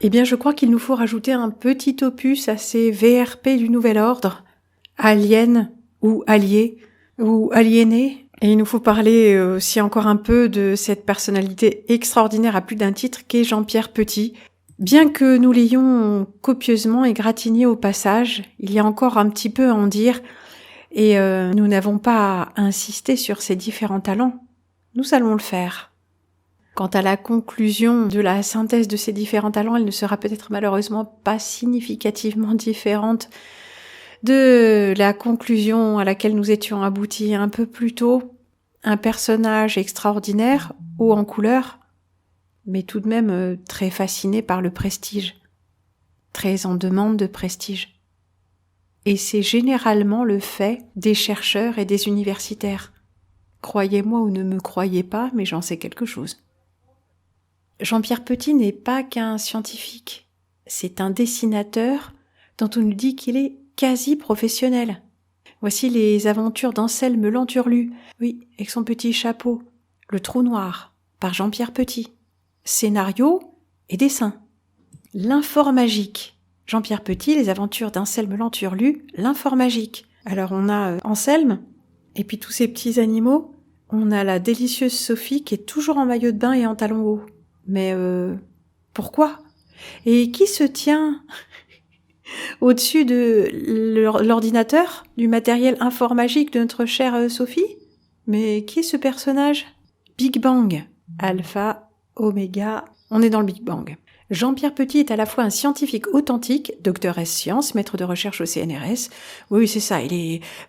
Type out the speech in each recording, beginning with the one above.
Eh bien, je crois qu'il nous faut rajouter un petit opus à ces VRP du Nouvel Ordre, aliens ou alliés ou aliénés. Et il nous faut parler aussi encore un peu de cette personnalité extraordinaire à plus d'un titre qu'est Jean-Pierre Petit. Bien que nous l'ayons copieusement égratigné au passage, il y a encore un petit peu à en dire et nous n'avons pas insisté sur ses différents talents. Nous allons le faire. Quant à la conclusion de la synthèse de ces différents talents, elle ne sera peut-être malheureusement pas significativement différente de la conclusion à laquelle nous étions aboutis un peu plus tôt. Un personnage extraordinaire, haut en couleur, mais tout de même très fasciné par le prestige, très en demande de prestige. Et c'est généralement le fait des chercheurs et des universitaires. Croyez-moi ou ne me croyez pas, mais j'en sais quelque chose. Jean-Pierre Petit n'est pas qu'un scientifique, c'est un dessinateur dont on nous dit qu'il est quasi professionnel. Voici les aventures d'Anselme Lanturlu, oui, avec son petit chapeau, Le Trou Noir, par Jean-Pierre Petit. Scénario et dessin. L'Informagique. Jean-Pierre Petit, les aventures d'Anselme Lanturlu, l'Informagique. Alors on a Anselme, et puis tous ces petits animaux. On a la délicieuse Sophie qui est toujours en maillot de bain et en talons hauts. Mais pourquoi ? Et qui se tient au-dessus de l'ordinateur, du matériel informagique de notre chère Sophie ? Mais qui est ce personnage ? Big Bang. Alpha, Oméga, on est dans le Big Bang. Jean-Pierre Petit est à la fois un scientifique authentique, docteur S-Sciences, maître de recherche au CNRS. Oui, c'est ça,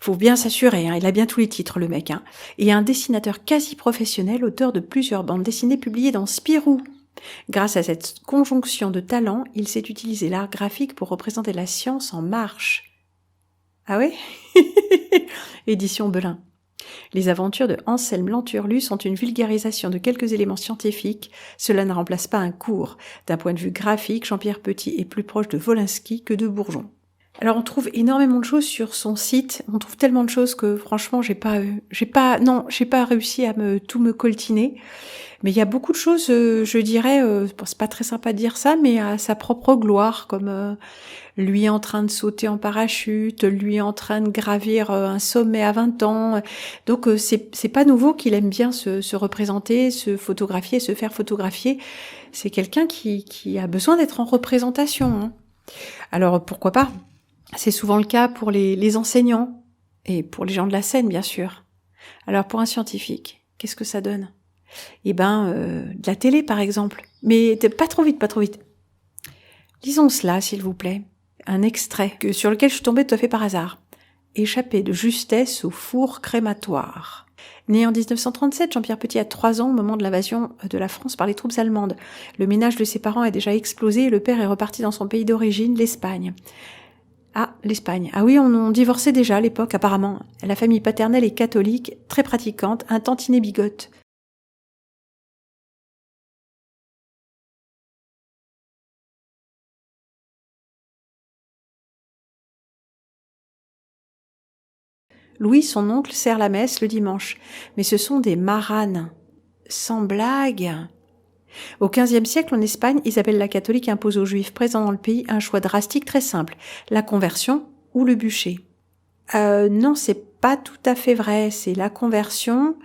faut bien s'assurer, il a bien tous les titres, le mec. Et un dessinateur quasi professionnel, auteur de plusieurs bandes dessinées publiées dans Spirou. Grâce à cette conjonction de talents, il sait utiliser l'art graphique pour représenter la science en marche. Ah ouais ? Édition Belin. Les aventures de Anselme Lanturlu sont une vulgarisation de quelques éléments scientifiques. Cela ne remplace pas un cours. D'un point de vue graphique, Jean-Pierre Petit est plus proche de Wolinski que de Bourgeon. Alors on trouve énormément de choses sur son site. On trouve tellement de choses que franchement j'ai pas réussi à tout me coltiner. Mais il y a beaucoup de choses, je dirais, c'est pas très sympa de dire ça, mais à sa propre gloire, comme lui en train de sauter en parachute, lui en train de gravir un sommet à 20 ans. Donc c'est pas nouveau qu'il aime bien se représenter, se photographier, se faire photographier. C'est quelqu'un qui a besoin d'être en représentation. Alors pourquoi pas ? C'est souvent le cas pour les enseignants et pour les gens de la scène, bien sûr. Alors pour un scientifique, qu'est-ce que ça donne ? De la télé, par exemple. Mais pas trop vite. Lisons cela, s'il vous plaît. Un extrait sur lequel je suis tombée tout à fait par hasard. Échappé de justesse au four crématoire. Né en 1937, Jean-Pierre Petit a 3 ans au moment de l'invasion de la France par les troupes allemandes. Le ménage de ses parents a déjà explosé et le père est reparti dans son pays d'origine, l'Espagne. Ah, l'Espagne. Ah oui, on divorçait déjà à l'époque, apparemment. La famille paternelle est catholique, très pratiquante, un tantinet bigote. Louis, son oncle, sert la messe le dimanche. Mais ce sont des maranes. Sans blague. Au XVe siècle, en Espagne, Isabelle la catholique impose aux juifs présents dans le pays un choix drastique très simple. La conversion ou le bûcher. Non, c'est pas tout à fait vrai. C'est la conversion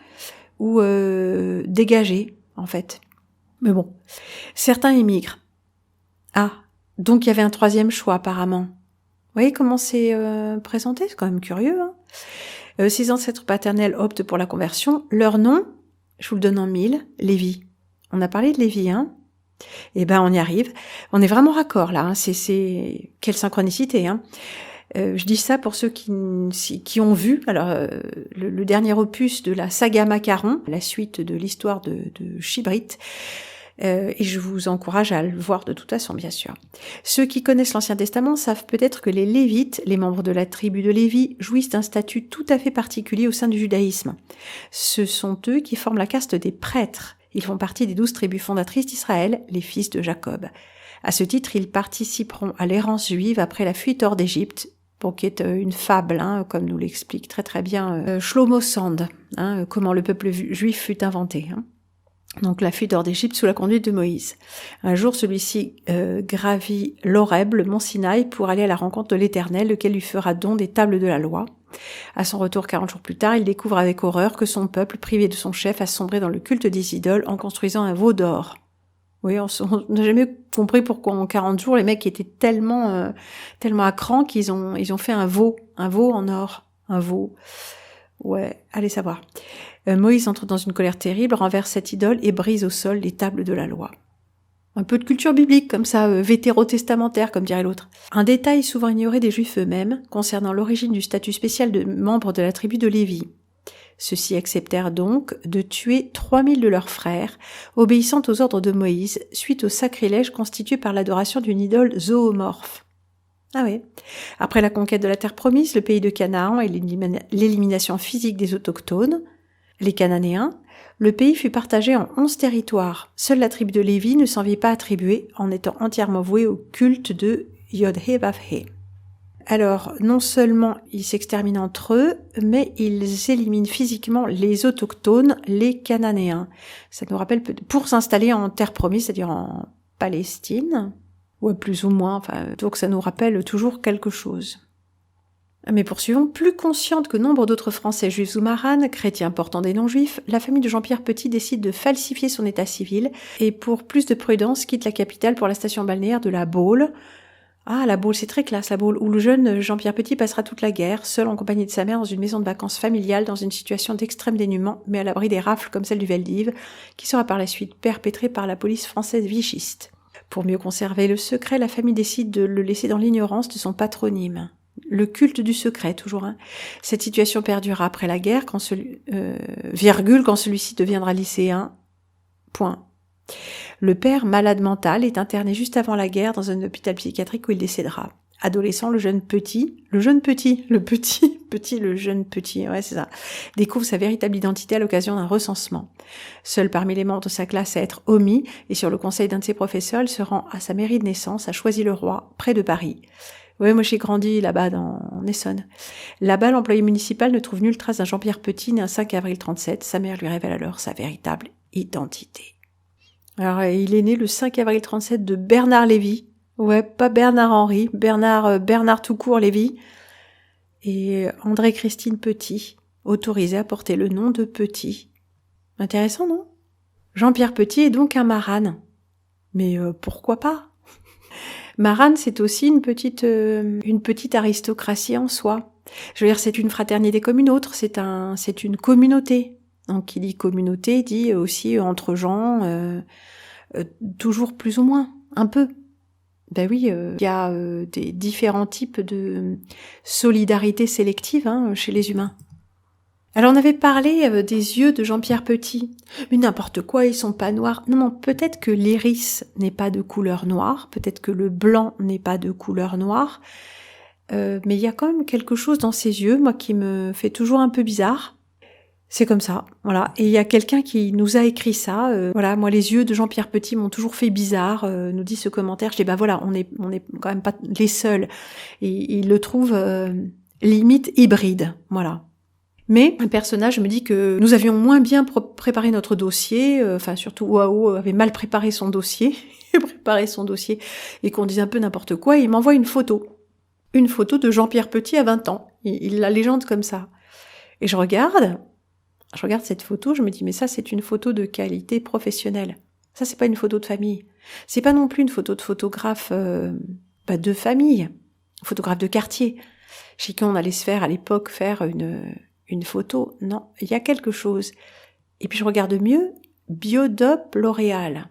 ou dégager, en fait. Mais bon, certains émigrent. Ah, donc il y avait un 3e choix, apparemment. Vous voyez comment c'est présenté ? C'est quand même curieux, Ses ancêtres paternels optent pour la conversion. Leur nom, je vous le donne en 1000, Lévi. On a parlé de Lévi, on y arrive. On est vraiment raccord, là. C'est quelle synchronicité, je dis ça pour ceux qui ont vu le dernier opus de la saga Macaron, la suite de l'histoire de Chibrit. Et je vous encourage à le voir de toute façon, bien sûr. Ceux qui connaissent l'Ancien Testament savent peut-être que les Lévites, les membres de la tribu de Lévi, jouissent d'un statut tout à fait particulier au sein du judaïsme. Ce sont eux qui forment la caste des prêtres. Ils font partie des 12 tribus fondatrices d'Israël, les fils de Jacob. À ce titre, ils participeront à l'errance juive après la fuite hors d'Égypte, qui est une fable, comme nous l'explique très très bien Shlomo Sand, comment le peuple juif fut inventé. Donc la fuite hors d'Égypte sous la conduite de Moïse. Un jour, celui-ci gravit l'Horeb, le mont Sinaï, pour aller à la rencontre de l'Éternel, lequel lui fera don des tables de la loi. À son retour 40 jours plus tard, il découvre avec horreur que son peuple, privé de son chef, a sombré dans le culte des idoles en construisant un veau d'or. Oui, on n'a jamais compris pourquoi en 40 jours, les mecs étaient tellement à cran qu'ils ont fait un veau en or, un veau. Ouais, allez savoir. Moïse entre dans une colère terrible, renverse cette idole et brise au sol les tables de la loi. Un peu de culture biblique, comme ça, vétérotestamentaire, comme dirait l'autre. Un détail souvent ignoré des Juifs eux-mêmes, concernant l'origine du statut spécial de membres de la tribu de Lévi. Ceux-ci acceptèrent donc de tuer 3000 de leurs frères, obéissant aux ordres de Moïse, suite au sacrilège constitué par l'adoration d'une idole zoomorphe. Ah oui. Après la conquête de la terre promise, le pays de Canaan et l'élimination physique des autochtones, les Cananéens, le pays fut partagé en 11 territoires. Seule la tribu de Lévi ne s'en vit pas attribuer, en étant entièrement vouée au culte de Yod-Hé-Vav-Hé. Alors, non seulement ils s'exterminent entre eux, mais ils éliminent physiquement les autochtones, les Cananéens. Ça nous rappelle, pour s'installer en terre promise, c'est-à-dire en Palestine, ou plus ou moins, donc ça nous rappelle toujours quelque chose. Mais poursuivons, plus consciente que nombre d'autres Français juifs ou maranes, chrétiens portant des non-juifs, la famille de Jean-Pierre Petit décide de falsifier son état civil et pour plus de prudence quitte la capitale pour la station balnéaire de La Baule. Ah, La Baule, c'est très classe, La Baule, où le jeune Jean-Pierre Petit passera toute la guerre, seul en compagnie de sa mère dans une maison de vacances familiale, dans une situation d'extrême dénuement, mais à l'abri des rafles comme celle du Veldiv, qui sera par la suite perpétrée par la police française vichiste. Pour mieux conserver le secret, la famille décide de le laisser dans l'ignorance de son patronyme. Le culte du secret, toujours. Cette situation perdurera après la guerre, quand celui-ci deviendra lycéen. Point. Le père, malade mental, est interné juste avant la guerre dans un hôpital psychiatrique où il décédera. Adolescent, le jeune petit, ouais, c'est ça, découvre sa véritable identité à l'occasion d'un recensement. Seul parmi les membres de sa classe à être omis, et sur le conseil d'un de ses professeurs, il se rend à sa mairie de naissance, à Choisy-le-Roi, près de Paris. Oui, moi j'ai grandi là-bas en Essonne. Là-bas, l'employé municipal ne trouve nulle trace d'un Jean-Pierre Petit né un 5 avril 37. Sa mère lui révèle alors sa véritable identité. Alors, il est né le 5 avril 37 de Bernard Lévy. Ouais, pas Bernard-Henri, Bernard tout court Lévy. Et André-Christine Petit, autorisé à porter le nom de Petit. Intéressant, non? Jean-Pierre Petit est donc un marane. Mais pourquoi pas? Marane, c'est aussi une petite aristocratie en soi. Je veux dire, c'est une fraternité comme une autre, c'est une communauté. Donc, qui dit communauté, dit aussi entre gens, toujours plus ou moins, un peu. Ben oui, il y a des différents types de solidarité sélective chez les humains. Alors on avait parlé des yeux de Jean-Pierre Petit. Mais n'importe quoi, ils sont pas noirs. Non, peut-être que l'iris n'est pas de couleur noire, peut-être que le blanc n'est pas de couleur noire, mais il y a quand même quelque chose dans ses yeux, moi, qui me fait toujours un peu bizarre. C'est comme ça, voilà. Et il y a quelqu'un qui nous a écrit ça. Voilà, moi les yeux de Jean-Pierre Petit m'ont toujours fait bizarre. Nous dit ce commentaire. Je dis voilà, on est quand même pas les seuls. Et il le trouve limite hybride, voilà. Mais un personnage me dit que nous avions moins bien préparé notre dossier, surtout Waouh avait mal préparé son dossier, et qu'on disait un peu n'importe quoi, et il m'envoie une photo de Jean-Pierre Petit à 20 ans. Il la légende comme ça. Et je regarde cette photo, je me dis mais ça c'est une photo de qualité professionnelle. Ça c'est pas une photo de famille. C'est pas non plus une photo de photographe de famille, photographe de quartier. Chez qui on allait se faire à l'époque une photo, non, il y a quelque chose. Et puis je regarde mieux, Biodop L'Oréal.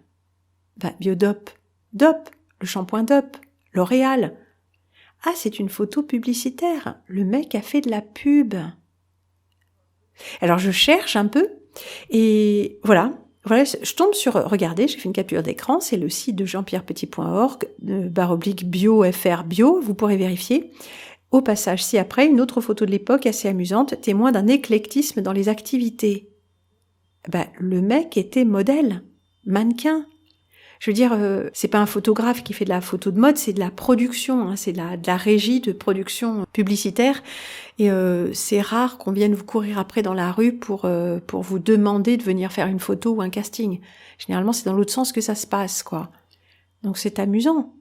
Biodop, Dop, le shampoing Dop, L'Oréal. Ah, c'est une photo publicitaire. Le mec a fait de la pub. Alors je cherche un peu, et voilà, je tombe sur, regardez, j'ai fait une capture d'écran, c'est le site de jeanpierrepetit.org, /bio, vous pourrez vérifier. Au passage, ci-après, une autre photo de l'époque assez amusante, témoin d'un éclectisme dans les activités. Le mec était modèle, mannequin. Je veux dire, c'est pas un photographe qui fait de la photo de mode, c'est de la production, hein, c'est de la régie de production publicitaire. Et c'est rare qu'on vienne vous courir après dans la rue pour vous demander de venir faire une photo ou un casting. Généralement, c'est dans l'autre sens que ça se passe, quoi. Donc c'est amusant.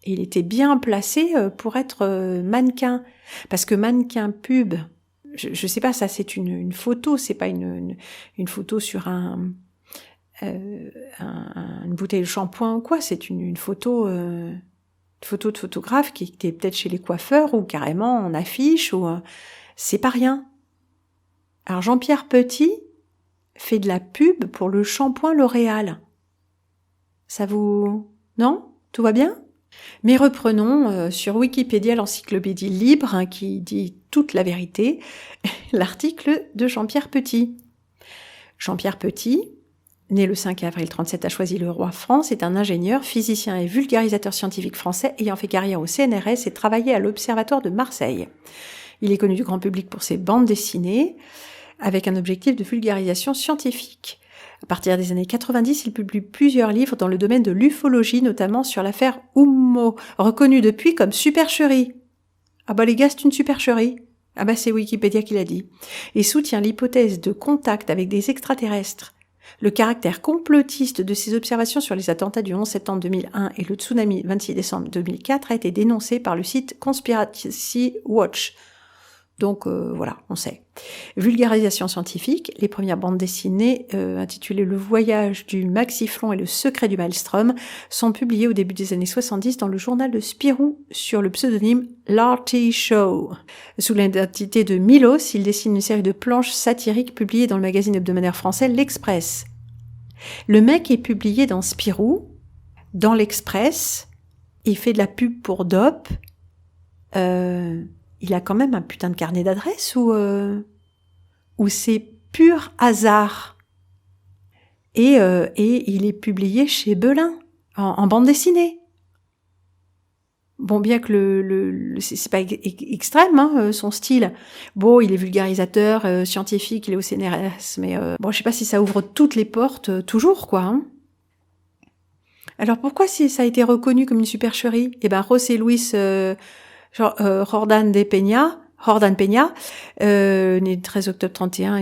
Et il était bien placé pour être mannequin. Parce que mannequin pub, je sais pas, ça c'est une photo, c'est pas une photo sur une bouteille de shampoing ou quoi, c'est une photo de photographe qui était peut-être chez les coiffeurs ou carrément en affiche, ou c'est pas rien. Alors Jean-Pierre Petit fait de la pub pour le shampoing L'Oréal. Ça vous... Non ? Tout va bien ? Mais reprenons sur Wikipédia, l'encyclopédie libre, hein, qui dit toute la vérité, l'article de Jean-Pierre Petit. Jean-Pierre Petit, né le 5 avril 1937 à Choisy-le-Roi, France, est un ingénieur, physicien et vulgarisateur scientifique français ayant fait carrière au CNRS et travaillé à l'Observatoire de Marseille. Il est connu du grand public pour ses bandes dessinées, avec un objectif de vulgarisation scientifique. À partir des années 90, il publie plusieurs livres dans le domaine de l'ufologie, notamment sur l'affaire Ummo, reconnue depuis comme supercherie. Ah bah les gars, c'est une supercherie. Ah bah c'est Wikipédia qui l'a dit. Et soutient l'hypothèse de contact avec des extraterrestres. Le caractère complotiste de ses observations sur les attentats du 11 septembre 2001 et le tsunami 26 décembre 2004 a été dénoncé par le site Conspiracy Watch. Donc voilà, on sait. Vulgarisation scientifique, les premières bandes dessinées intitulées Le voyage du Maxiflon et le secret du Maelstrom sont publiées au début des années 70 dans le journal de Spirou sur le pseudonyme L'Arty Show. Sous l'identité de Milos, il dessine une série de planches satiriques publiées dans le magazine hebdomadaire français L'Express. Le mec est publié dans Spirou, dans l'Express, il fait de la pub pour Dope, il a quand même un putain de carnet d'adresses ou c'est pur hasard. Et il est publié chez Belin, en bande dessinée. Bon, bien que c'est pas extrême, hein, son style. Bon, il est vulgarisateur, scientifique, il est au CNRS, mais bon, je sais pas si ça ouvre toutes les portes, toujours, quoi. Hein. Alors pourquoi si ça a été reconnu comme une supercherie ? Eh ben, José Luis Jordan Peña, né le 13 octobre 31,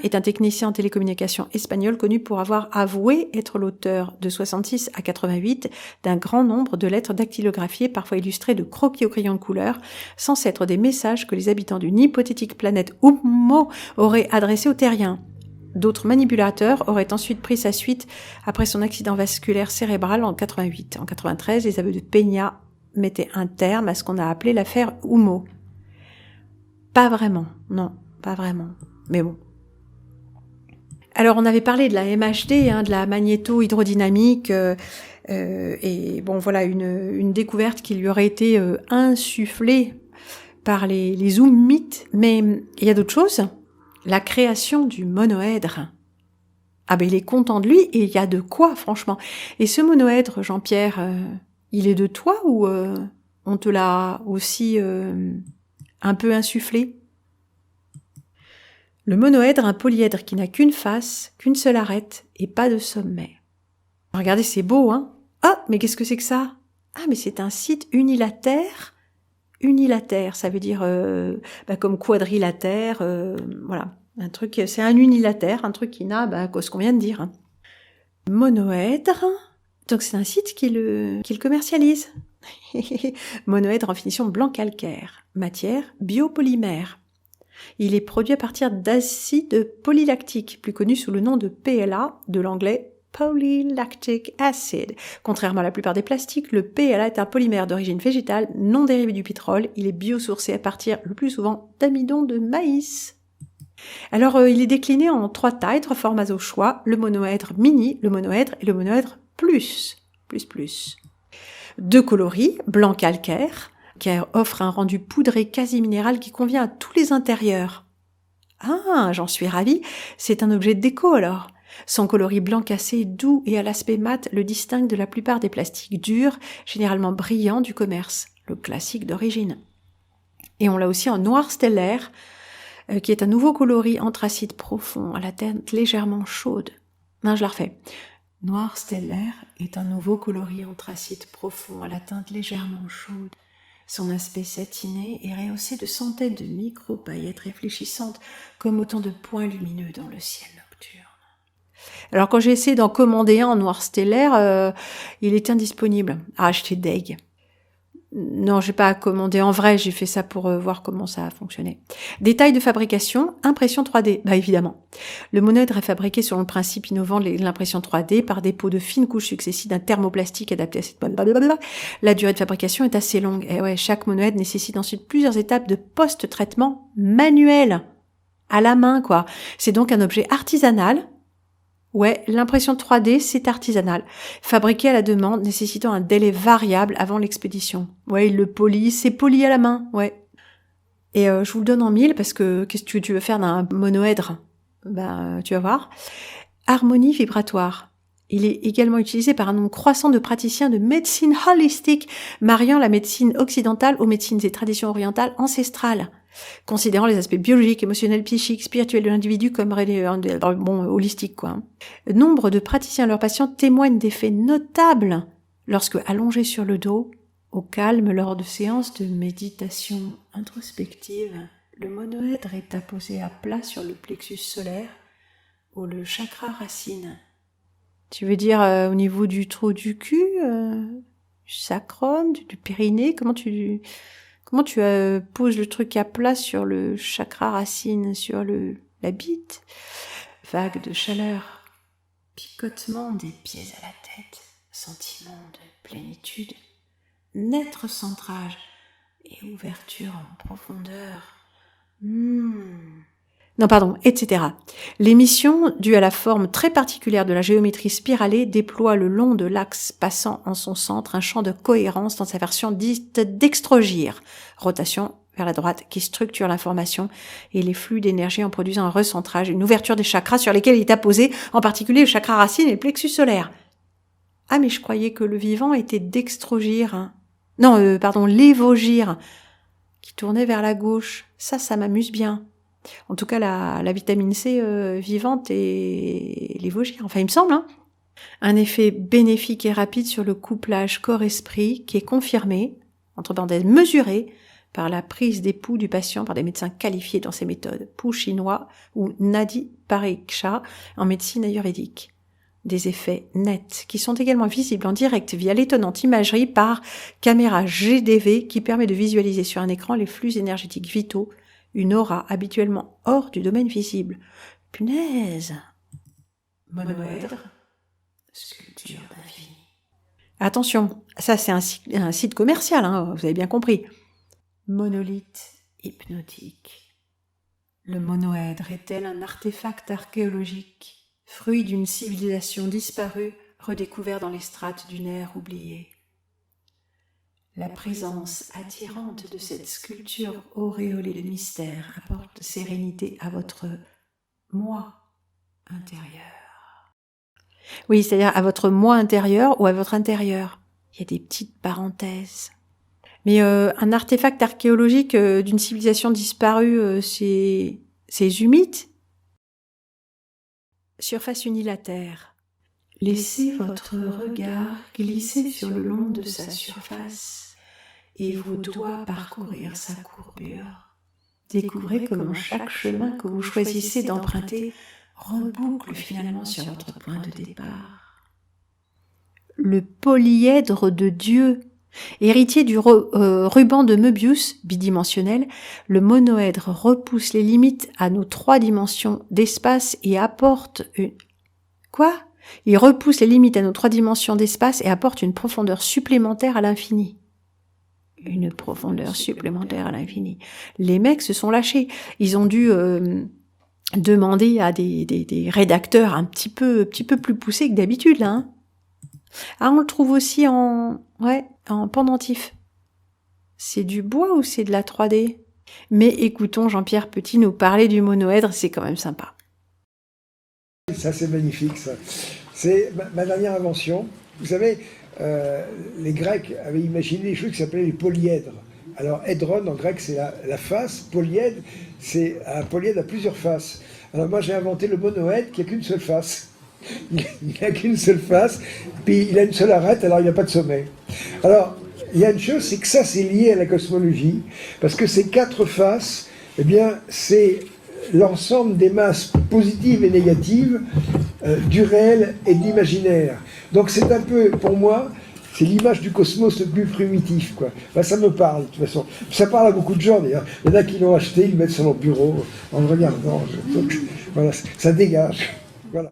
est un technicien en télécommunications espagnol connu pour avoir avoué être l'auteur de 66 à 88 d'un grand nombre de lettres dactylographiées, parfois illustrées de croquis au crayon de couleur, censés être des messages que les habitants d'une hypothétique planète Ummo auraient adressés aux terriens. D'autres manipulateurs auraient ensuite pris sa suite après son accident vasculaire cérébral en 88. En 93, les aveux de Peña mettait un terme à ce qu'on a appelé l'affaire Ummo. Pas vraiment, non, pas vraiment, mais bon. Alors on avait parlé de la MHD, hein, de la magnéto-hydrodynamique, et bon voilà, une découverte qui lui aurait été insufflée par les Zoomites, mais il y a d'autres choses. La création du monoèdre. Ah ben il est content de lui, et il y a de quoi, franchement. Et ce monoèdre, Jean-Pierre... il est de toi ou on te l'a aussi un peu insufflé ? Le monoèdre, un polyèdre qui n'a qu'une face, qu'une seule arête et pas de sommet. Regardez, c'est beau, hein ? Ah, mais qu'est-ce que c'est que ça ? Ah, mais c'est un site unilatère. Unilatère, ça veut dire comme quadrilatère, voilà. Un truc, c'est un unilatère, un truc qui n'a ce qu'on vient de dire. Hein. Monoèdre... Donc c'est un site qui le commercialise. Monoèdre en finition blanc calcaire, matière biopolymère. Il est produit à partir d'acide polylactique, plus connu sous le nom de PLA, de l'anglais polylactic acid. Contrairement à la plupart des plastiques, le PLA est un polymère d'origine végétale non dérivé du pétrole. Il est biosourcé à partir le plus souvent d'amidon de maïs. Alors il est décliné en 3 tailles, 3 formats au choix, le monoèdre mini, le monoèdre et le monoèdre plus. 2 coloris, blanc calcaire, qui offre un rendu poudré quasi minéral qui convient à tous les intérieurs. Ah, j'en suis ravie, c'est un objet de déco alors. Son coloris blanc cassé, doux et à l'aspect mat le distingue de la plupart des plastiques durs, généralement brillants du commerce, le classique d'origine. Et on l'a aussi en noir stellaire, qui est un nouveau coloris anthracite profond, à la teinte légèrement chaude. Non, je la refais. Noir stellaire est un nouveau coloris anthracite profond à la teinte légèrement chaude. Son aspect satiné est rehaussé de centaines de micro-paillettes réfléchissantes comme autant de points lumineux dans le ciel nocturne. Alors quand j'ai essayé d'en commander un en noir stellaire, il est indisponible à acheter deg. Non, j'ai pas commandé en vrai, j'ai fait ça pour voir comment ça a fonctionné. Détails de fabrication, impression 3D, bah évidemment. Le monoèdre est fabriqué selon le principe innovant de l'impression 3D par dépôt de fines couches successives d'un thermoplastique adapté à cette blablabla. La durée de fabrication est assez longue. Et ouais, chaque monoèdre nécessite ensuite plusieurs étapes de post-traitement manuel, à la main quoi. C'est donc un objet artisanal. Ouais, l'impression 3D, c'est artisanal. Fabriqué à la demande, nécessitant un délai variable avant l'expédition. Ouais, il le polit, c'est poli à la main, ouais. Et je vous le donne en 1000 parce que qu'est-ce que tu veux faire d'un monoèdre? Ben, tu vas voir. Harmonie vibratoire. Il est également utilisé par un nombre croissant de praticiens de médecine holistique, mariant la médecine occidentale aux médecines et traditions orientales ancestrales, considérant les aspects biologiques, émotionnels, psychiques, spirituels de l'individu comme holistiques, quoi. Nombre de praticiens et leurs patients témoignent d'effets notables lorsque, allongés sur le dos, au calme lors de séances de méditation introspective, le monoèdre est apposé à plat sur le plexus solaire ou le chakra racine. Tu veux dire au niveau du trou du cul, du sacrum, du périnée, comment tu poses le truc à plat sur le chakra racine, sur la bite? Vague de chaleur, picotement des pieds à la tête, sentiment de plénitude, net recentrage et ouverture en profondeur. Non, pardon, etc. L'émission, due à la forme très particulière de la géométrie spiralée, déploie le long de l'axe passant en son centre un champ de cohérence dans sa version dite d'extrogir, rotation vers la droite qui structure l'information et les flux d'énergie en produisant un recentrage, une ouverture des chakras sur lesquels il est apposé, en particulier le chakra racine et le plexus solaire. Ah, mais je croyais que le vivant était d'extrogir. Hein. Non, l'évogir, qui tournait vers la gauche. Ça m'amuse bien. En tout cas, la vitamine C vivante et l'évogir. Enfin, il me semble. Hein. Un effet bénéfique et rapide sur le couplage corps-esprit qui est confirmé, entre parenthèses mesuré, par la prise des pouls du patient par des médecins qualifiés dans ces méthodes, pouls chinois ou nadi pariksha en médecine ayurvédique. Des effets nets qui sont également visibles en direct via l'étonnante imagerie par caméra GDV qui permet de visualiser sur un écran les flux énergétiques vitaux, une aura habituellement hors du domaine visible. Punaise! Monoèdre, sculpture d'infini. Attention, ça c'est un site commercial, hein, vous avez bien compris. Monolithe hypnotique. Le monoèdre est-elle un artefact archéologique, fruit d'une civilisation disparue, redécouvert dans les strates d'une ère oubliée? La présence attirante de cette sculpture auréolée de mystère apporte sérénité à votre moi intérieur. Oui, c'est-à-dire à votre moi intérieur ou à votre intérieur. Il y a des petites parenthèses. Mais un artefact archéologique d'une civilisation disparue, c'est humide. Surface unilatère. Laissez votre regard glisser sur le long de sa surface et vos doigts parcourir sa courbure. Découvrez comment chaque chemin que vous choisissez d'emprunter reboucle finalement sur votre point de départ. Le polyèdre de Dieu. Héritier du ruban de Möbius, bidimensionnel, le monoèdre repousse les limites à nos 3 dimensions d'espace et apporte une... Quoi ? Il repousse les limites à nos 3 dimensions d'espace et apporte une profondeur supplémentaire à l'infini. Une profondeur supplémentaire à l'infini. Les mecs se sont lâchés. Ils ont dû demander à des rédacteurs un petit peu plus poussés que d'habitude, là. Hein. Ah, on le trouve aussi en pendentif. C'est du bois ou c'est de la 3D? Mais écoutons Jean-Pierre Petit nous parler du monoèdre, c'est quand même sympa. Ça, c'est magnifique, ça. C'est ma dernière invention. Vous savez, les Grecs avaient imaginé des choses qui s'appelaient les polyèdres. Alors, édron, en grec, c'est la face. Polyèdre, c'est un polyèdre à plusieurs faces. Alors, moi, j'ai inventé le monoèdre qui n'a qu'une seule face. Il n'a qu'une seule face, puis il a une seule arête, alors il n'y a pas de sommet. Alors, il y a une chose, c'est que ça, c'est lié à la cosmologie, parce que ces 4 faces, eh bien, c'est l'ensemble des masses positives et négatives du réel et de l'imaginaire. Donc c'est un peu, pour moi, c'est l'image du cosmos le plus primitif, quoi. Ben, ça me parle, de toute façon. Ça parle à beaucoup de gens, d'ailleurs. Il y en a qui l'ont acheté, ils le mettent sur leur bureau, en le regardant. Donc, voilà, ça dégage. Voilà.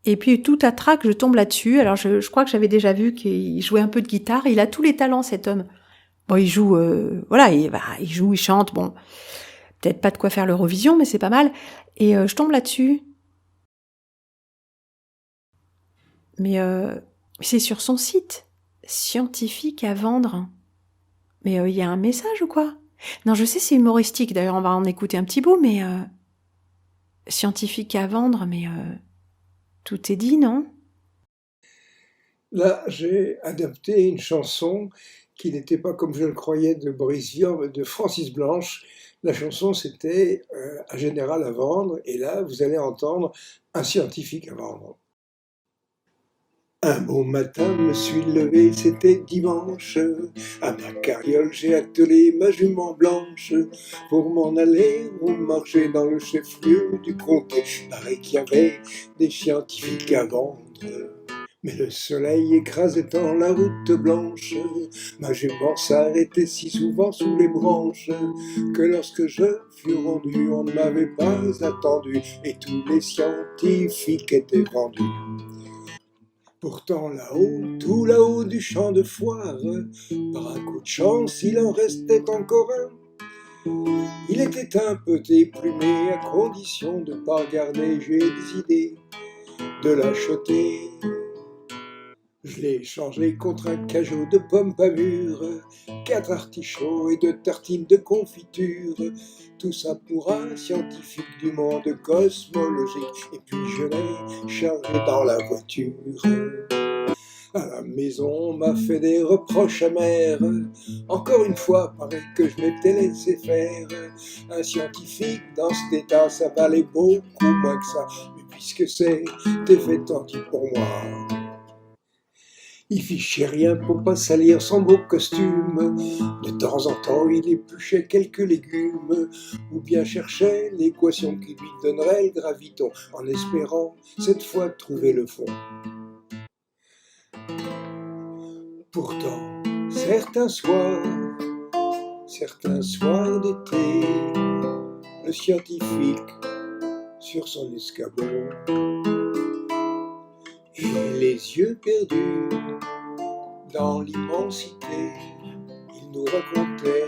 Et puis tout à trac, je tombe là-dessus. Alors je crois que j'avais déjà vu qu'il jouait un peu de guitare. Il a tous les talents, cet homme. Bon, il joue, il joue, il chante. Bon, peut-être pas de quoi faire l'Eurovision, mais c'est pas mal. Et je tombe là-dessus. Mais c'est sur son site, scientifique à vendre. Mais il y a un message ou quoi? Non, je sais, c'est humoristique. D'ailleurs, on va en écouter un petit bout, mais scientifique à vendre, mais tout est dit, non? Là, j'ai adapté une chanson qui n'était pas, comme je le croyais, de Boris Vian, mais de Francis Blanche. La chanson, c'était un général à vendre, et là, vous allez entendre un scientifique à vendre. Un bon matin, me suis levé, c'était dimanche. À ma carriole, j'ai attelé ma jument blanche pour m'en aller au marché dans le chef-lieu du comté. Paraît qu'il y avait des scientifiques à vendre. Mais le soleil écrasait dans la route blanche, ma jument s'arrêtait si souvent sous les branches, que lorsque je fus rendu, on ne m'avait pas attendu, et tous les scientifiques étaient vendus. Pourtant là-haut, tout là-haut du champ de foire, par un coup de chance, il en restait encore un. Il était un peu déplumé, à condition de pas regarder, j'ai des idées de l'acheter. Je l'ai échangé contre un cajot de pommes pas mûres, 4 artichauts et 2 tartines de confiture, tout ça pour un scientifique du monde cosmologique, et puis je l'ai chargé dans la voiture. À la maison, on m'a fait des reproches amers, encore une fois, paraît que je m'étais laissé faire. Un scientifique dans cet état, ça valait beaucoup moins que ça, mais puisque c'était fait tant pis pour moi. Il fichait rien pour pas salir son beau costume. De temps en temps, il épluchait quelques légumes, ou bien cherchait l'équation qui lui donnerait le graviton, en espérant cette fois trouver le fond. Pourtant, certains soirs d'été, le scientifique sur son escabeau, et les yeux perdus dans l'immensité, il nous racontait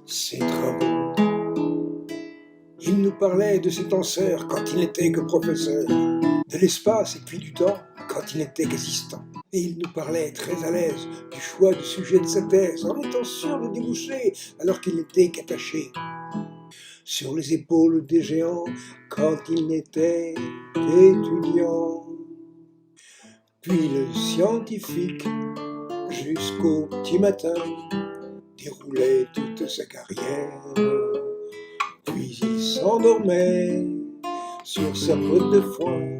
ses travaux. Il nous parlait de ses tenseurs quand il n'était que professeur, de l'espace et puis du temps quand il n'était qu'assistant. Et il nous parlait très à l'aise du choix du sujet de sa thèse, en étant sûr de déboucher alors qu'il n'était qu'attaché sur les épaules des géants quand il n'était qu'étudiant. Puis le scientifique, jusqu'au petit matin, déroulait toute sa carrière. Puis il s'endormait sur sa botte de foin,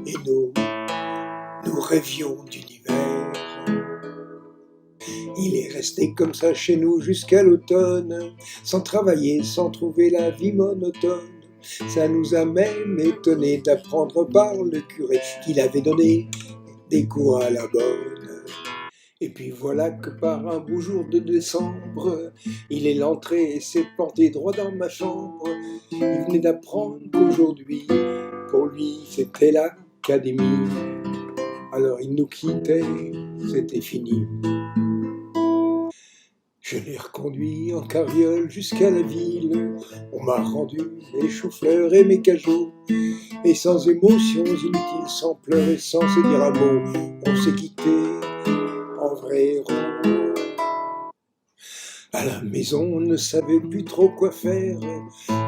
et nous rêvions d'univers. Il est resté comme ça chez nous jusqu'à l'automne, sans travailler, sans trouver la vie monotone. Ça nous a même étonné d'apprendre par le curé qu'il avait donné des cours à la bonne. Et puis voilà que par un beau jour de décembre, il est entré et s'est porté droit dans ma chambre. Il venait d'apprendre qu'aujourd'hui, pour lui, c'était l'académie. Alors il nous quittait, c'était fini. Je l'ai reconduit en carriole jusqu'à la ville. On m'a rendu mes choux-fleurs et mes cajots. Et sans émotions inutiles, sans pleurer, sans se dire un mot, on s'est quitté en vrai héros. À la maison, on ne savait plus trop quoi faire,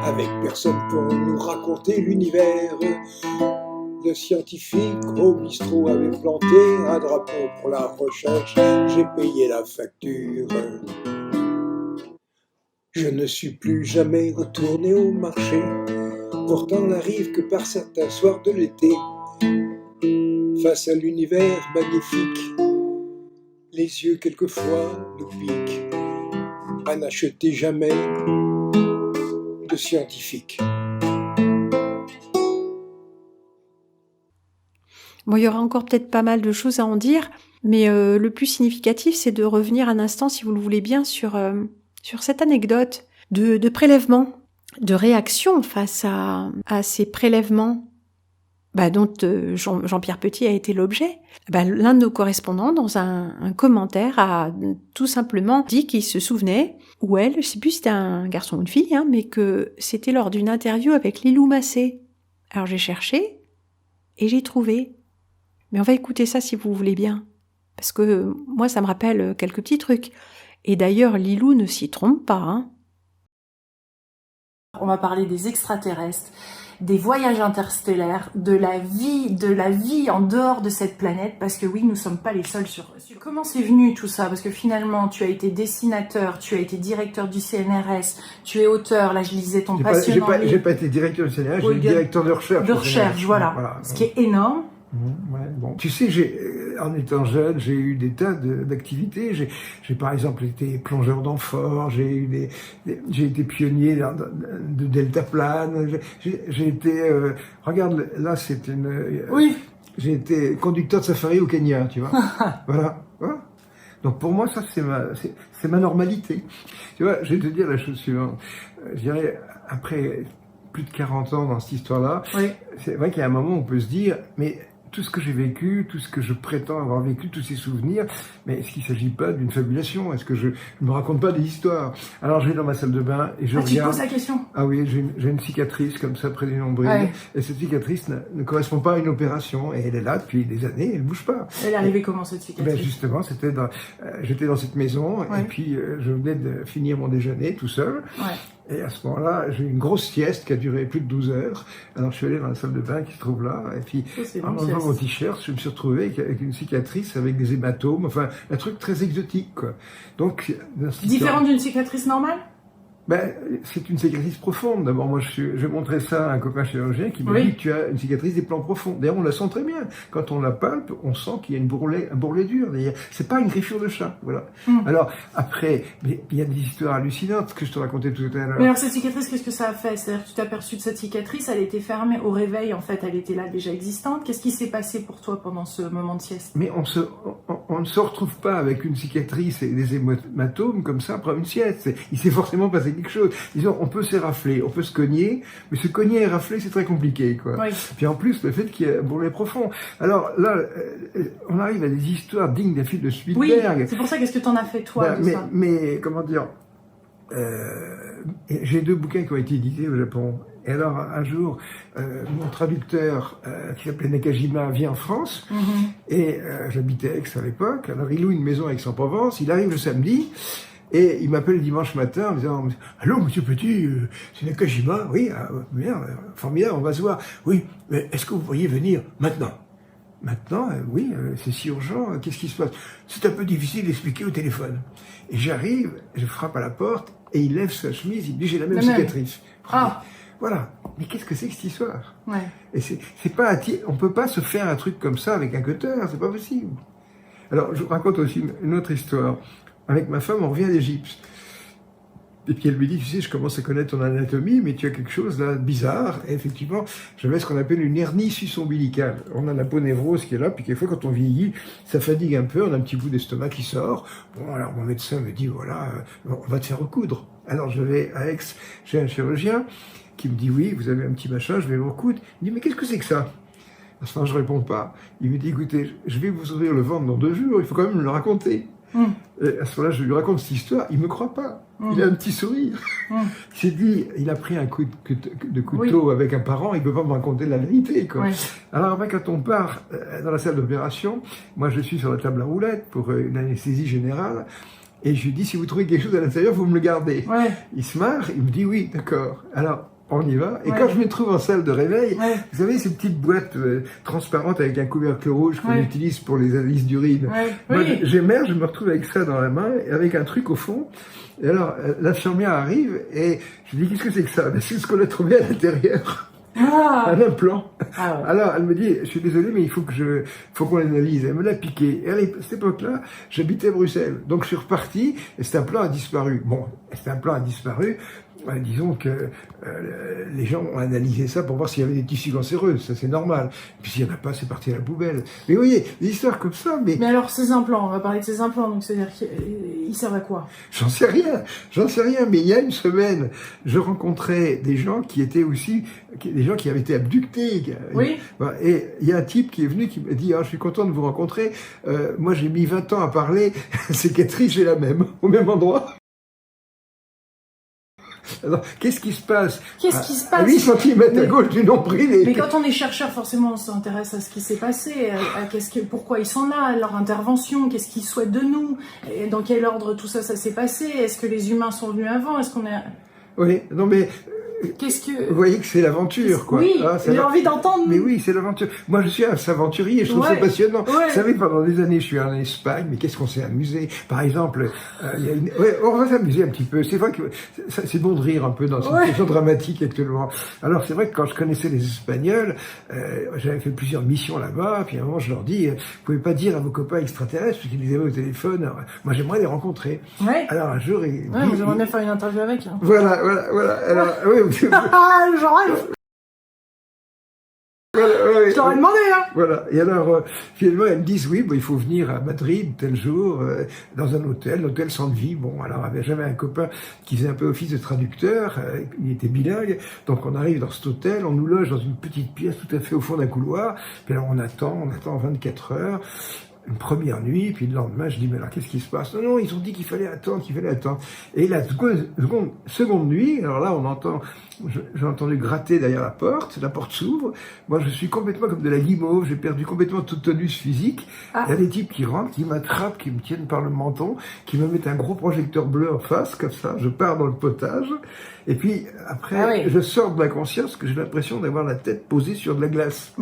avec personne pour nous raconter l'univers. Le scientifique au bistrot avait planté un drapeau pour la recherche, j'ai payé la facture. Je ne suis plus jamais retourné au marché, Pourtant, n'arrive que par certains soirs de l'été, face à l'univers magnifique, les yeux quelquefois nous piquent à n'acheter jamais de scientifique. Bon, il y aura encore peut-être pas mal de choses à en dire, mais le plus significatif, c'est de revenir un instant, si vous le voulez bien, sur cette anecdote de prélèvement, de réaction face à ces prélèvements dont Jean-Pierre Petit a été l'objet. L'un de nos correspondants, dans un commentaire, a tout simplement dit qu'il se souvenait, ou elle, je sais plus si c'était un garçon ou une fille, mais que c'était lors d'une interview avec Lilou Massé. Alors j'ai cherché, et j'ai trouvé. Mais on va écouter ça si vous voulez bien. Parce que moi, ça me rappelle quelques petits trucs. Et d'ailleurs, Lilou ne s'y trompe pas. On va parler des extraterrestres, des voyages interstellaires, de la vie en dehors de cette planète, parce que oui, nous sommes pas les seuls sur... Comment c'est venu tout ça? Parce que finalement, tu as été dessinateur, tu as été directeur du CNRS, tu es auteur, là je lisais ton passionnant livre. J'ai pas été directeur du CNRS, j'ai été directeur de recherche. De recherche, voilà. Ce qui est énorme. Ouais, bon. Tu sais, en étant jeune, j'ai eu des tas d'activités. J'ai par exemple été plongeur d'amphores, j'ai été pionnier de deltaplane, j'ai été, regarde, là c'est une... Oui. J'ai été conducteur de safari au Kenya, tu vois. Voilà. Donc pour moi, ça c'est ma normalité. Tu vois, je vais te dire la chose suivante. Je dirais, après plus de 40 ans dans cette histoire-là, oui. C'est vrai qu'il y a un moment où on peut se dire, mais tout ce que j'ai vécu, tout ce que je prétends avoir vécu, tous ces souvenirs, mais est-ce qu'il ne s'agit pas d'une fabulation? Est-ce que je ne me raconte pas des histoires? Alors je vais dans ma salle de bain et je regarde... Tu poses la question? Ah oui, j'ai une cicatrice comme ça près du nombril, et cette cicatrice ne correspond pas à une opération, et elle est là depuis des années, elle ne bouge pas. Elle est arrivée comment cette cicatrice? Justement, j'étais dans cette maison, et puis je venais de finir mon déjeuner tout seul. Et à ce moment-là, j'ai eu une grosse sieste qui a duré plus de 12 heures. Alors je suis allé dans la salle de bain qui se trouve là, et puis en enlevant mon t-shirt, je me suis retrouvé avec une cicatrice, avec des hématomes, enfin un truc très exotique, quoi. Donc, différent d'une cicatrice normale? C'est une cicatrice profonde. D'abord, moi, je montrais ça à un copain chirurgien qui me dit que tu as une cicatrice des plans profonds. D'ailleurs, on la sent très bien. Quand on la palpe, on sent qu'il y a un bourrelet dur. C'est pas une griffure de chat. Voilà. Alors, après, il y a des histoires hallucinantes que je te racontais tout à l'heure. Mais alors, cette cicatrice, qu'est-ce que ça a fait? C'est-à-dire que tu t'es aperçu de cette cicatrice, elle était fermée au réveil, en fait, elle était là déjà existante. Qu'est-ce qui s'est passé pour toi pendant ce moment de sieste? Mais on ne se retrouve pas avec une cicatrice et des hématomes comme ça après une sieste. Il s'est forcément passé quelque chose. Disons, on peut s'érafler, on peut se cogner, mais se cogner et rafler, c'est très compliqué, quoi. Oui. Puis en plus, le fait qu'il y ait un bourrelet profond. Alors là, on arrive à des histoires dignes d'un film de Spielberg. Oui, c'est pour ça, qu'est-ce que t'en as fait, toi, de ça? Mais, comment dire, j'ai 2 bouquins qui ont été édités au Japon. Et alors, un jour, mon traducteur, qui s'appelait Nakajima, vient en France, et j'habitais à Aix à l'époque. Alors, il loue une maison à Aix-en-Provence, il arrive le samedi, et il m'appelle le dimanche matin en me disant « Allô, monsieur Petit, c'est Nakajima, oui, formidable, on va se voir. Oui, mais est-ce que vous pourriez venir maintenant ?» Maintenant, oui, c'est si urgent, qu'est-ce qui se passe? C'est un peu difficile d'expliquer au téléphone. Et j'arrive, je frappe à la porte, et il lève sa chemise, il me dit « J'ai la même cicatrice. » Voilà. Mais qu'est-ce que c'est que cette histoire? Et c'est pas on peut pas se faire un truc comme ça avec un cutter, c'est pas possible. Alors, je vous raconte aussi une autre histoire. Avec ma femme, on revient d'Égypte. Et puis elle me dit, tu sais, je commence à connaître ton anatomie, mais tu as quelque chose là bizarre. Et effectivement, j'avais ce qu'on appelle une hernie sus-ombilicale. On a la peau névrose qui est là, puis quelquefois quand on vieillit, ça fatigue un peu, on a un petit bout d'estomac qui sort. Bon, alors mon médecin me dit, voilà, on va te faire recoudre. Alors je vais à Aix, j'ai un chirurgien qui me dit, oui, vous avez un petit machin, je vais vous recoudre. Il me dit, mais qu'est-ce que c'est que ça? À ce moment, je réponds pas. Il me dit, écoutez, je vais vous ouvrir le ventre dans 2 jours, il faut quand même me le raconter. Et à ce moment-là, je lui raconte cette histoire, il me croit pas. Il a un petit sourire. Il s'est dit, il a pris un coup de couteau avec un parent, il peut pas me raconter la vérité, quoi. Alors après, quand on part dans la salle d'opération, moi je suis sur la table à roulettes pour une anesthésie générale, et je lui dis, si vous trouvez quelque chose à l'intérieur, vous me le gardez. Il se marre, il me dit oui, d'accord. Alors, on y va. Et quand je me trouve en salle de réveil, vous savez, ces petites boîtes transparentes avec un couvercle rouge qu'on utilise pour les analyses d'urine. Moi, j'émerge, je me retrouve avec ça dans la main, avec un truc au fond. Et alors, l'infirmière arrive et je dis, qu'est-ce que c'est que ça? C'est ce qu'on a trouvé à l'intérieur. un implant. Ah ouais. Alors, elle me dit, je suis désolé, mais il faut qu'on l'analyse. Elle me l'a piqué. Et à cette époque-là, j'habitais à Bruxelles. Donc, je suis reparti, et cet implant a disparu. Bon, cet implant a disparu. Disons que les gens ont analysé ça pour voir s'il y avait des tissus cancéreux, ça c'est normal. Et puis s'il n'y en a pas, c'est parti à la poubelle. Mais vous voyez, des histoires comme ça, mais... Mais alors, ces implants, on va parler de ces implants, donc c'est-à-dire qu'ils servent à quoi? J'en sais rien, mais il y a une semaine, je rencontrais des gens qui étaient aussi, des gens qui avaient été abductés. Oui. Et il y a un type qui est venu qui m'a dit, je suis content de vous rencontrer, moi j'ai mis 20 ans à parler, cicatrice est la même, au même endroit. Alors, qu'est-ce qui se passe? Qu'est-ce qui se passe? À 8 cm à gauche du nombril. Mais quand on est chercheur, forcément, on s'intéresse à ce qui s'est passé, pourquoi ils sont là, leur intervention, qu'est-ce qu'ils souhaitent de nous, et dans quel ordre tout ça s'est passé, est-ce que les humains sont venus avant, est-ce qu'on est... Oui, non mais... Qu'est-ce que... Vous voyez que c'est l'aventure, quoi. Oui, j'ai envie d'entendre. Mais oui, c'est l'aventure. Moi, je suis un aventurier, je trouve ça passionnant. Ouais. Vous savez, pendant des années, je suis en Espagne, mais qu'est-ce qu'on s'est amusé. Par exemple, on va s'amuser un petit peu. C'est vrai que c'est bon de rire un peu dans cette situation dramatique actuellement. Alors, c'est vrai que quand je connaissais les Espagnols, j'avais fait plusieurs missions là-bas, puis à un moment, je leur dis, vous pouvez pas dire à vos copains extraterrestres, parce qu'ils les avaient au téléphone, moi, j'aimerais les rencontrer. Ouais. Alors, un jour, j'aimerais bien faire une interview avec. Hein. Voilà. Alors, J'en rêve. Je t'aurais demandé, hein. Voilà. Et alors, finalement, elles me disent, oui, il faut venir à Madrid tel jour, dans un hôtel sans vie. Bon, alors, j'avais un copain qui faisait un peu office de traducteur, il était bilingue, donc on arrive dans cet hôtel, on nous loge dans une petite pièce tout à fait au fond d'un couloir, puis alors on attend 24 heures, une première nuit, puis le lendemain, je dis, mais alors, qu'est-ce qui se passe? Non, ils ont dit qu'il fallait attendre. Et la seconde nuit, alors là, j'ai entendu gratter derrière la porte s'ouvre, moi, je suis complètement comme de la guimauve, j'ai perdu complètement toute tonus physique, Il y a des types qui rentrent, qui m'attrapent, qui me tiennent par le menton, qui me mettent un gros projecteur bleu en face, comme ça, je pars dans le potage, et puis, après, je sors de la conscience que j'ai l'impression d'avoir la tête posée sur de la glace.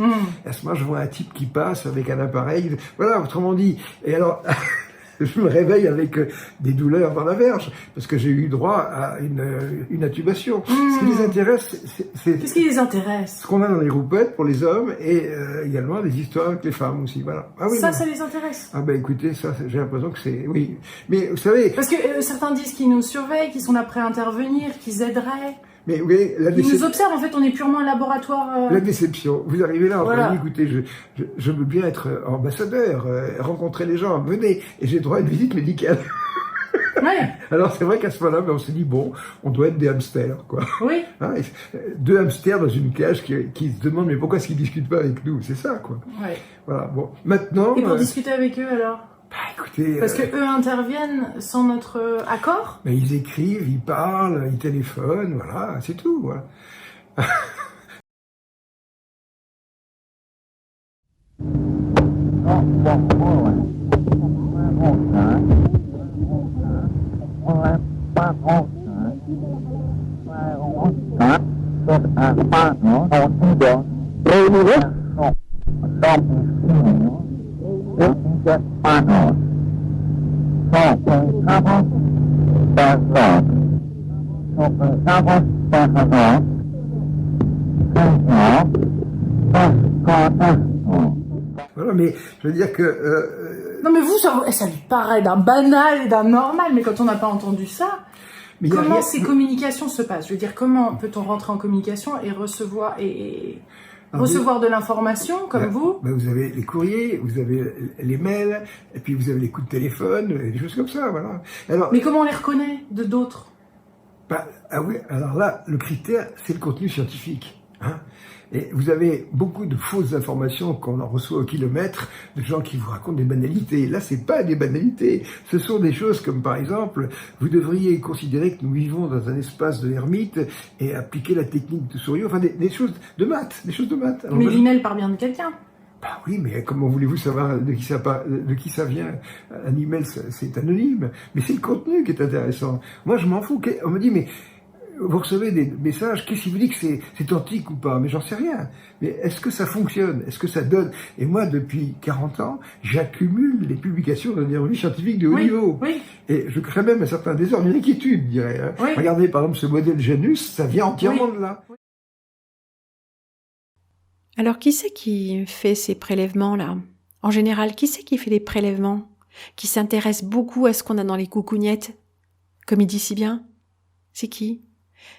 Et à ce moment, je vois un type qui passe avec un appareil, voilà, autrement dit. Et alors, je me réveille avec des douleurs dans la verge, parce que j'ai eu droit à une intubation. Ce qui les intéresse, c'est... Qu'est-ce qui les intéresse? Ce qu'on a dans les roupettes pour les hommes, et également des histoires avec les femmes aussi, voilà. Ah oui, ça les intéresse? Ah ben écoutez, ça, j'ai l'impression que c'est... Oui, mais vous savez... Parce que certains disent qu'ils nous surveillent, qu'ils sont là prêts à intervenir, qu'ils aideraient... Mais oui, ils nous observent, en fait, on est purement un laboratoire... La déception. Vous arrivez là, on dit, écoutez, je veux bien être ambassadeur, rencontrer les gens, venez, et j'ai droit à une visite médicale. Ouais. Alors c'est vrai qu'à ce moment-là, on s'est dit, bon, on doit être des hamsters, quoi. Oui. Deux hamsters dans une cage qui se demandent, mais pourquoi est-ce qu'ils discutent pas avec nous? C'est ça, quoi. Ouais. Voilà, bon. Maintenant... Et pour discuter avec eux, alors? Écoutez... Parce que eux interviennent sans notre accord? Mais ils écrivent, ils parlent, ils téléphonent, voilà, c'est tout, voilà. Voilà, mais je veux dire que... Non mais vous, ça lui paraît d'un banal et d'un normal, mais quand on n'a pas entendu ça, comment ces communications se passent? Je veux dire, comment peut-on rentrer en communication et recevoir de l'information comme vous? Vous avez les courriers, vous avez les mails, et puis vous avez les coups de téléphone, des choses comme ça, voilà. Alors, mais comment on les reconnaît de d'autres? Ah oui, alors là, le critère, c'est le contenu scientifique. Hein. Et vous avez beaucoup de fausses informations qu'on en reçoit au kilomètre, de gens qui vous racontent des banalités. Là, c'est pas des banalités. Ce sont des choses comme, par exemple, vous devriez considérer que nous vivons dans un espace de hermite et appliquer la technique de Souriau, enfin des choses de maths, Alors, mais l'email part bien de quelqu'un. Bah oui, mais comment voulez-vous savoir de qui ça vient? Un email, c'est anonyme. Mais c'est le contenu qui est intéressant. Moi, je m'en fous. On me dit, mais vous recevez des messages, qu'est-ce qui vous dit que c'est authentique ou pas? Mais j'en sais rien. Mais est-ce que ça fonctionne? Est-ce que ça donne? Et moi, depuis 40 ans, j'accumule les publications dans des revues scientifiques de haut niveau. Oui. Et je crée même un certain désordre, une inquiétude, je dirais. Hein. Oui. Regardez, par exemple, ce modèle Janus, ça vient entièrement de là. Alors, qui c'est qui fait ces prélèvements-là? En général, qui c'est qui fait les prélèvements? Qui s'intéresse beaucoup à ce qu'on a dans les coucougnettes? Comme il dit si bien? C'est qui?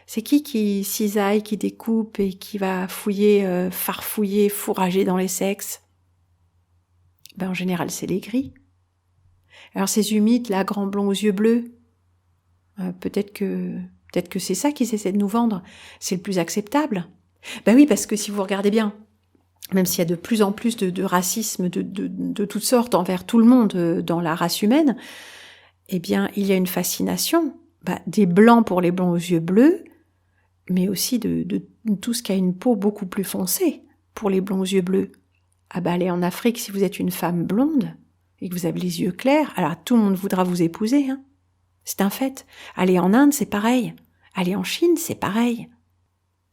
C'est qui cisaille, qui découpe et qui va fouiller, farfouiller, fourrager dans les sexes? Ben, en général, c'est les gris. Alors, ces humides, là, grands blonds aux yeux bleus, peut-être que c'est ça qu'ils essaient de nous vendre. C'est le plus acceptable. Ben oui, parce que si vous regardez bien, même s'il y a de plus en plus de racisme de toutes sortes envers tout le monde dans la race humaine, eh bien, il y a une fascination des blancs pour les blonds aux yeux bleus, mais aussi de tout ce qui a une peau beaucoup plus foncée pour les blonds aux yeux bleus. Allez en Afrique, si vous êtes une femme blonde et que vous avez les yeux clairs, alors tout le monde voudra vous épouser, hein. C'est un fait. Allez en Inde, c'est pareil. Allez en Chine, c'est pareil.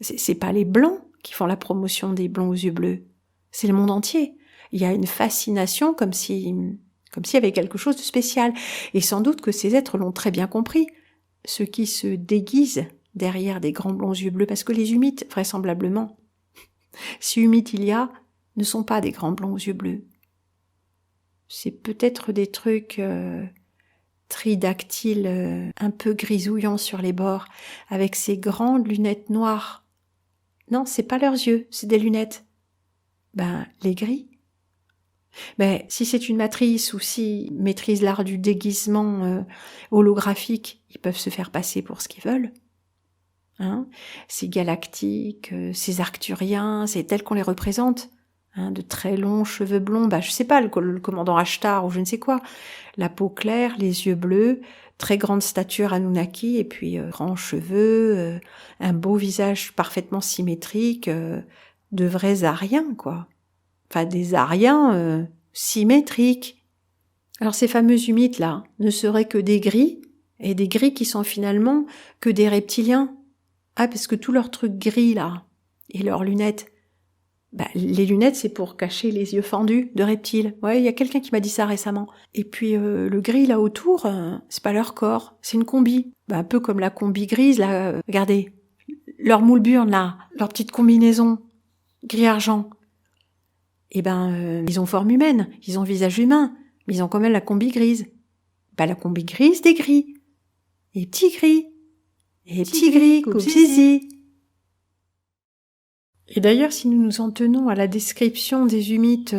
C'est pas les blancs qui font la promotion des blonds aux yeux bleus. C'est le monde entier. Il y a une fascination comme s'il y avait quelque chose de spécial. Et sans doute que ces êtres l'ont très bien compris. Ceux qui se déguisent derrière des grands blonds aux yeux bleus, parce que les humides, vraisemblablement, si humides il y a, ne sont pas des grands blonds aux yeux bleus. C'est peut-être des trucs tridactyles, un peu grisouillants sur les bords, avec ces grandes lunettes noires. Non, c'est pas leurs yeux, c'est des lunettes. Les gris. Mais si c'est une matrice ou s'ils maîtrisent l'art du déguisement holographique, ils peuvent se faire passer pour ce qu'ils veulent. Hein, ces galactiques, ces arcturiens, c'est tel qu'on les représente. Hein, de très longs cheveux blonds, je sais pas, le commandant Ashtar ou je ne sais quoi. La peau claire, les yeux bleus, très grande stature Anunnaki, et puis grands cheveux, un beau visage parfaitement symétrique, de vrais Ariens, quoi. Enfin, des Ariens symétriques. Alors ces fameux humites-là ne seraient que des gris, et des gris qui sont finalement que des reptiliens. Ah, parce que tous leurs trucs gris, là, et leurs lunettes, les lunettes, c'est pour cacher les yeux fendus de reptiles. Ouais, il y a quelqu'un qui m'a dit ça récemment. Et puis, le gris, là, autour, c'est pas leur corps, c'est une combi. Un peu comme la combi grise, là, regardez. Leur moule burne, là, leur petite combinaison, gris-argent. Ils ont forme humaine, ils ont visage humain, mais ils ont quand même la combi grise. La combi grise des gris. Et petits gris. Et petits gris, coupe zizi. Et d'ailleurs, si nous nous en tenons à la description des humites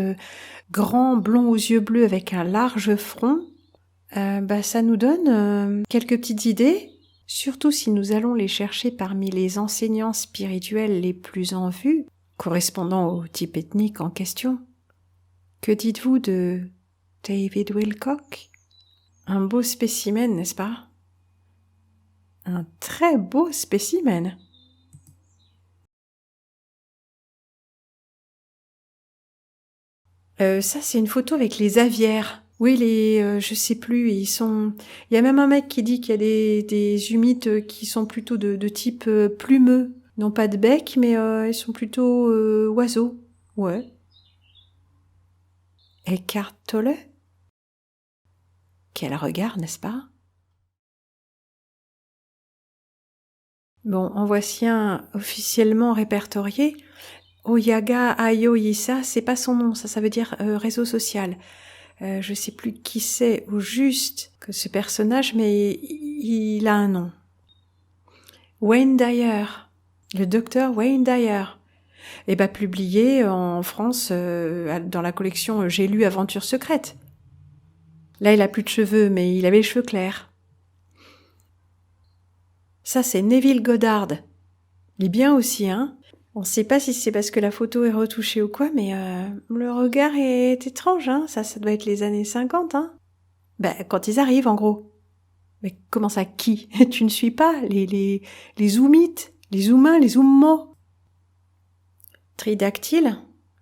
grands, blonds aux yeux bleus avec un large front, ça nous donne quelques petites idées, surtout si nous allons les chercher parmi les enseignants spirituels les plus en vue, correspondant au type ethnique en question. Que dites-vous de David Wilcock? Un beau spécimen, n'est-ce pas? Un très beau spécimen. Ça, c'est une photo avec les aviaires. Oui, je sais plus, il y a même un mec qui dit qu'il y a des humites qui sont plutôt de type plumeux. Ils n'ont pas de bec, mais ils sont plutôt oiseaux. Ouais. Eckhart Tolle? Quel regard, n'est-ce pas? Bon, en voici un officiellement répertorié. Oyaga Ayoyisa, c'est pas son nom, ça veut dire réseau social. Je sais plus qui c'est au juste que ce personnage, mais il a un nom. Wayne Dyer, le docteur Wayne Dyer. Publié en France dans la collection J'ai lu Aventures secrètes. Là, il a plus de cheveux, mais il avait les cheveux clairs. Ça, c'est Neville Goddard. Il est bien aussi, hein. On ne sait pas si c'est parce que la photo est retouchée ou quoi, mais le regard est étrange, hein. Ça doit être les années 50, hein. Quand ils arrivent, en gros. Mais comment ça, qui? Tu ne suis pas les zoomites, les zoomins, les zoomos. Tridactyle,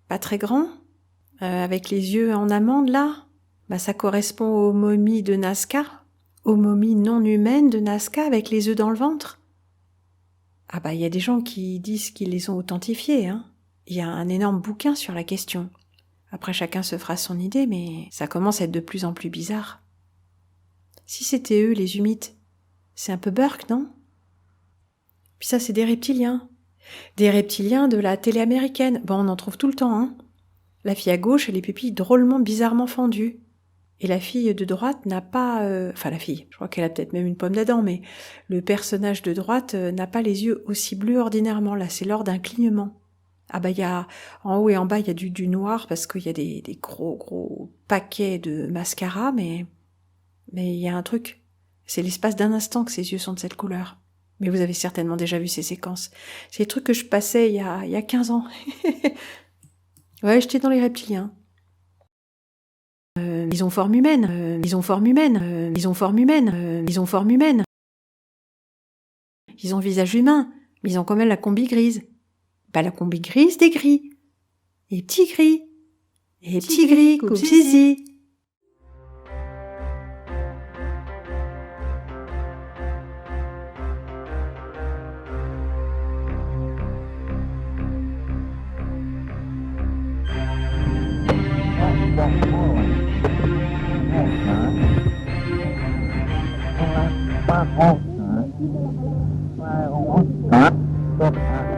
pas très grand, avec les yeux en amande, là. Ça correspond aux momies de Nazca, aux momies non humaines de Nazca avec les œufs dans le ventre. Il y a des gens qui disent qu'ils les ont authentifiés, hein. Il y a un énorme bouquin sur la question. Après, chacun se fera son idée, mais ça commence à être de plus en plus bizarre. Si c'était eux, les humites, c'est un peu Burke, non? Puis ça, c'est des reptiliens. Des reptiliens de la télé américaine. Bon, on en trouve tout le temps, hein. La fille à gauche, elle a les pupilles drôlement, bizarrement fendues. Et la fille de droite n'a pas... Enfin, la fille, je crois qu'elle a peut-être même une pomme d'Adam, mais le personnage de droite n'a pas les yeux aussi bleus ordinairement. Là, c'est lors d'un clignement. Ah bah, il y a... En haut et en bas, il y a du noir, parce qu'il y a des gros paquets de mascara, mais il y a un truc. C'est l'espace d'un instant que ses yeux sont de cette couleur. Mais vous avez certainement déjà vu ces séquences. C'est des trucs que je passais il y a 15 ans. Ouais, j'étais dans les reptiliens. Ils ont forme humaine, ils ont forme humaine, ils ont forme humaine, ils ont forme humaine. Ils ont visage humain, mais ils ont quand même la combi grise. Bah la combi grise des gris. Et petits gris. Et petits gris, coupe zizi. Huh?